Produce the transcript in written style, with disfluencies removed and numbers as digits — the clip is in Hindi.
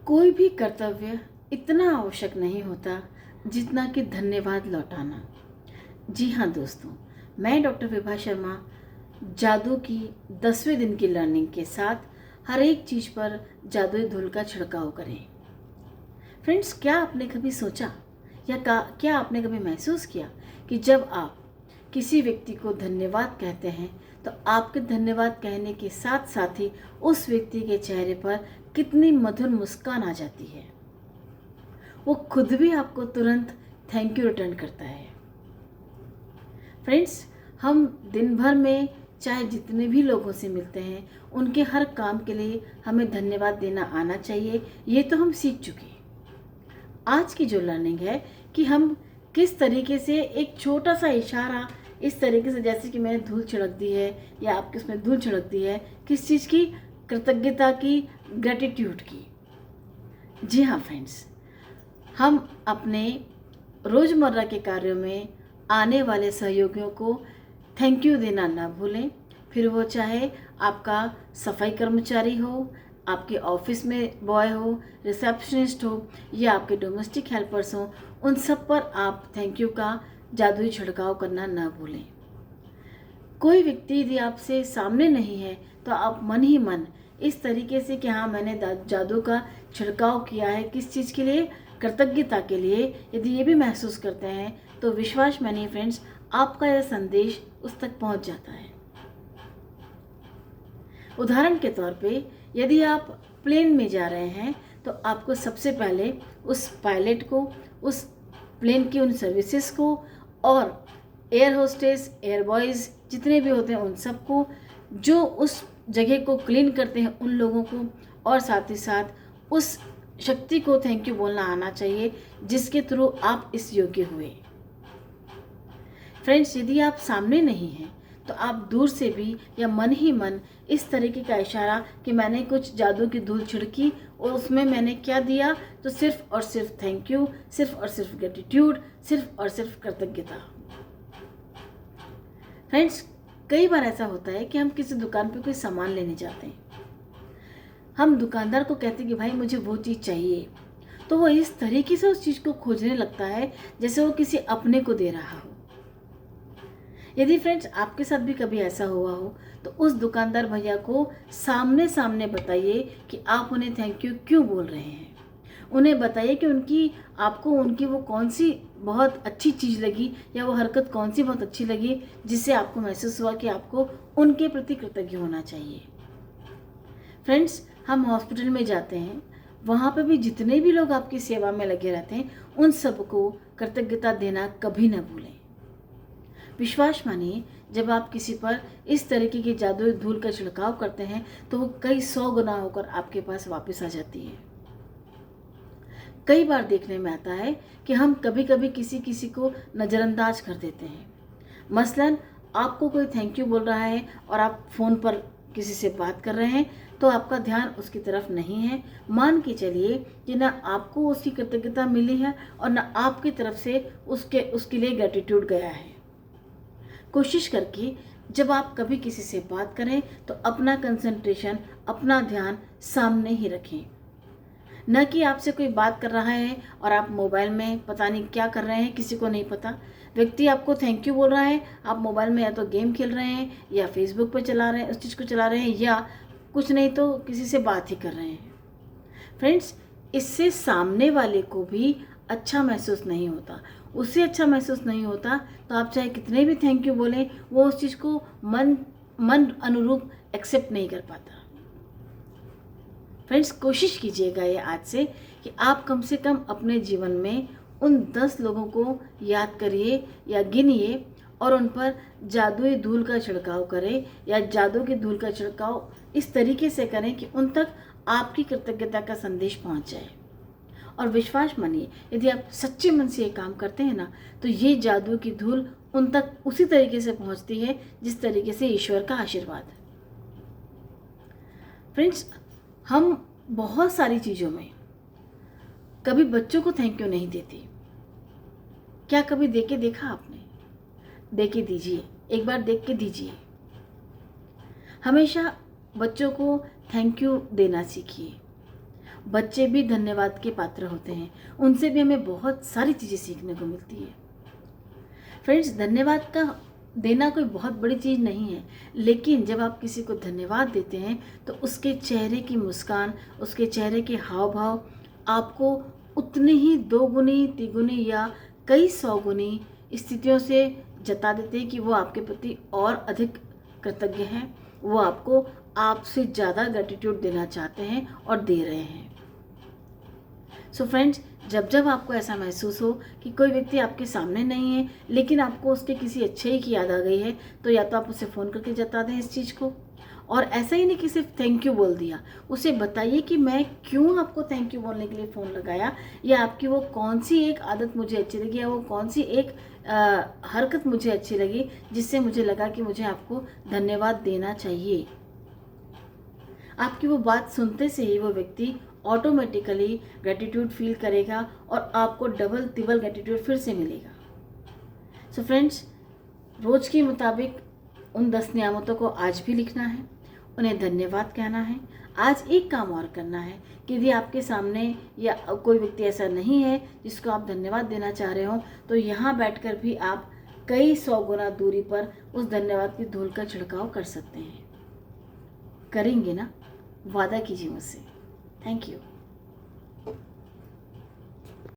कोई भी कर्तव्य इतना आवश्यक नहीं होता जितना कि धन्यवाद लौटाना। जी हाँ दोस्तों, मैं डॉक्टर विभा शर्मा जादू की 10वें दिन की लर्निंग के साथ हर एक चीज़ पर जादुई धूल का छिड़काव करें। फ्रेंड्स, क्या आपने कभी सोचा या क्या आपने कभी महसूस किया कि जब आप किसी व्यक्ति को धन्यवाद कहते हैं तो आपके धन्यवाद कहने के साथ साथ ही उस व्यक्ति के चेहरे पर कितनी मधुर मुस्कान आ जाती है। वो खुद भी आपको तुरंत थैंक यू रिटर्न करता है। फ्रेंड्स, हम दिन भर में चाहे जितने भी लोगों से मिलते हैं उनके हर काम के लिए हमें धन्यवाद देना आना चाहिए। ये तो हम सीख चुके हैं। आज की जो लर्निंग है कि हम किस तरीके से एक छोटा सा इशारा इस तरीके से, जैसे कि मैंने धूल छिड़क दी है या आपके उसमें धूल छिड़क दी है, किस चीज़ की? कृतज्ञता की, ग्रेटिट्यूड की। जी हाँ फ्रेंड्स, हम अपने रोज़मर्रा के कार्यों में आने वाले सहयोगियों को थैंक यू देना ना भूलें। फिर वो चाहे आपका सफाई कर्मचारी हो, आपके ऑफिस में बॉय हो, रिसेप्शनिस्ट हो या आपके डोमेस्टिक हेल्पर्स हो, उन सब पर आप थैंक यू का जादुई छिड़काव करना ना भूलें। कोई व्यक्ति यदि आपसे सामने नहीं है तो आप मन ही मन इस तरीके से कि हाँ, मैंने जादू का छिड़काव किया है, किस चीज़ के लिए? कृतज्ञता के लिए। यदि ये भी महसूस करते हैं तो विश्वास मानिए फ्रेंड्स, आपका यह संदेश उस तक पहुंच जाता है। उदाहरण के तौर पे, यदि आप प्लेन में जा रहे हैं तो आपको सबसे पहले उस पायलट को, उस प्लेन की उन सर्विसेज को और एयर होस्टेस, एयर बॉयज़ जितने भी होते हैं उन सबको, जो उस जगह को क्लीन करते हैं उन लोगों को, और साथ ही साथ उस शक्ति को थैंक यू बोलना आना चाहिए जिसके थ्रू आप इस योग्य हुए। फ्रेंड्स, यदि आप सामने नहीं हैं तो आप दूर से भी या मन ही मन इस तरीके का इशारा कि मैंने कुछ जादू की धूल छिड़की और उसमें मैंने क्या दिया, तो सिर्फ और सिर्फ थैंक यू, सिर्फ और सिर्फ ग्रेटिट्यूड, सिर्फ और सिर्फ कृतज्ञता। फ्रेंड्स, कई बार ऐसा होता है कि हम किसी दुकान पे कोई सामान लेने जाते हैं, हम दुकानदार को कहते हैं कि भाई मुझे वो चीज़ चाहिए, तो वो इस तरीके से उस चीज़ को खोजने लगता है जैसे वो किसी अपने को दे रहा हो। यदि फ्रेंड्स आपके साथ भी कभी ऐसा हुआ हो तो उस दुकानदार भैया को सामने सामने बताइए कि आप उन्हें थैंक यू क्यों बोल रहे हैं। उन्हें बताइए कि आपको उनकी वो कौन सी बहुत अच्छी चीज़ लगी या वो हरकत कौन सी बहुत अच्छी लगी जिससे आपको महसूस हुआ कि आपको उनके प्रति कृतज्ञ होना चाहिए। फ्रेंड्स, हम हॉस्पिटल में जाते हैं, वहाँ पे भी जितने भी लोग आपकी सेवा में लगे रहते हैं उन सबको कृतज्ञता देना कभी ना भूलें। विश्वास मानिए, जब आप किसी पर इस तरीके की जादुई धूल का छिड़काव करते हैं तो वो कई 100 गुना होकर आपके पास वापस आ जाती है। कई बार देखने में आता है कि हम कभी कभी किसी को नज़रअंदाज कर देते हैं। मसलन आपको कोई थैंक यू बोल रहा है और आप फ़ोन पर किसी से बात कर रहे हैं तो आपका ध्यान उसकी तरफ नहीं है। मान के चलिए कि ना आपको उसकी कृतज्ञता मिली है और ना आपकी तरफ से उसके लिए ग्रेटिट्यूड गया है। कोशिश करके जब आप कभी किसी से बात करें तो अपना कंसंट्रेशन, अपना ध्यान सामने ही रखें। न कि आपसे कोई बात कर रहा है और आप मोबाइल में पता नहीं क्या कर रहे हैं, किसी को नहीं पता। व्यक्ति आपको थैंक यू बोल रहा है, आप मोबाइल में या तो गेम खेल रहे हैं या फेसबुक पर चला रहे हैं, उस चीज़ को चला रहे हैं, या कुछ नहीं तो किसी से बात ही कर रहे हैं। फ्रेंड्स, इससे सामने वाले को भी अच्छा महसूस नहीं होता। उससे अच्छा महसूस नहीं होता तो आप चाहे कितने भी थैंक यू बोलें, वो उस चीज़ को मन अनुरूप एक्सेप्ट नहीं कर पाता। फ्रेंड्स, कोशिश कीजिएगा ये आज से कि आप कम से कम अपने जीवन में उन 10 लोगों को याद करिए या गिनिए और उन पर जादुई धूल का छिड़काव करें, या जादू की धूल का छिड़काव इस तरीके से करें कि उन तक आपकी कृतज्ञता का संदेश पहुंच जाए। और विश्वास मानिए, यदि आप सच्चे मन से ये काम करते हैं ना तो ये जादू की धूल उन तक उसी तरीके से पहुंचती है जिस तरीके से ईश्वर का आशीर्वाद है। फ्रेंड्स, हम बहुत सारी चीज़ों में कभी बच्चों को थैंक यू नहीं देते। क्या कभी देख के देखा आपने? दे के दीजिए, एक बार देख के दीजिए। हमेशा बच्चों को थैंक यू देना सीखिए। बच्चे भी धन्यवाद के पात्र होते हैं, उनसे भी हमें बहुत सारी चीज़ें सीखने को मिलती है। फ्रेंड्स, धन्यवाद का देना कोई बहुत बड़ी चीज़ नहीं है, लेकिन जब आप किसी को धन्यवाद देते हैं तो उसके चेहरे की मुस्कान, उसके चेहरे के हाव भाव आपको उतनी ही दोगुनी, तिगुनी या कई सौ गुनी स्थितियों से जता देते हैं कि वो आपके प्रति और अधिक कृतज्ञ हैं, वो आपको आपसे ज़्यादा ग्रैटिट्यूड देना चाहते हैं और दे रहे हैं। सो फ्रेंड्स, जब जब आपको ऐसा महसूस हो कि कोई व्यक्ति आपके सामने नहीं है लेकिन आपको उसके किसी अच्छे ही की याद आ गई है, तो या तो आप उसे फ़ोन करके जता दें इस चीज़ को, और ऐसा ही नहीं कि सिर्फ थैंक यू बोल दिया, उसे बताइए कि मैं क्यों आपको थैंक यू बोलने के लिए फ़ोन लगाया, या आपकी वो कौन सी एक आदत मुझे अच्छी लगी, या वो कौन सी एक हरकत मुझे अच्छी लगी जिससे मुझे लगा कि मुझे आपको धन्यवाद देना चाहिए। आपकी वो बात सुनते से ही वो व्यक्ति ऑटोमेटिकली ग्रैटिट्यूड फील करेगा और आपको डबल तिबल ग्रैटिट्यूड फिर से मिलेगा। सो फ्रेंड्स, रोज़ के मुताबिक उन 10 नियामतों को आज भी लिखना है, उन्हें धन्यवाद कहना है। आज एक काम और करना है कि यदि आपके सामने या कोई व्यक्ति ऐसा नहीं है जिसको आप धन्यवाद देना चाह रहे हो, तो यहाँ बैठकर भी आप कई 100 गुना दूरी पर उस धन्यवाद की धूल का छिड़काव कर सकते हैं। करेंगे ना? वादा कीजिए मुझसे। Thank you.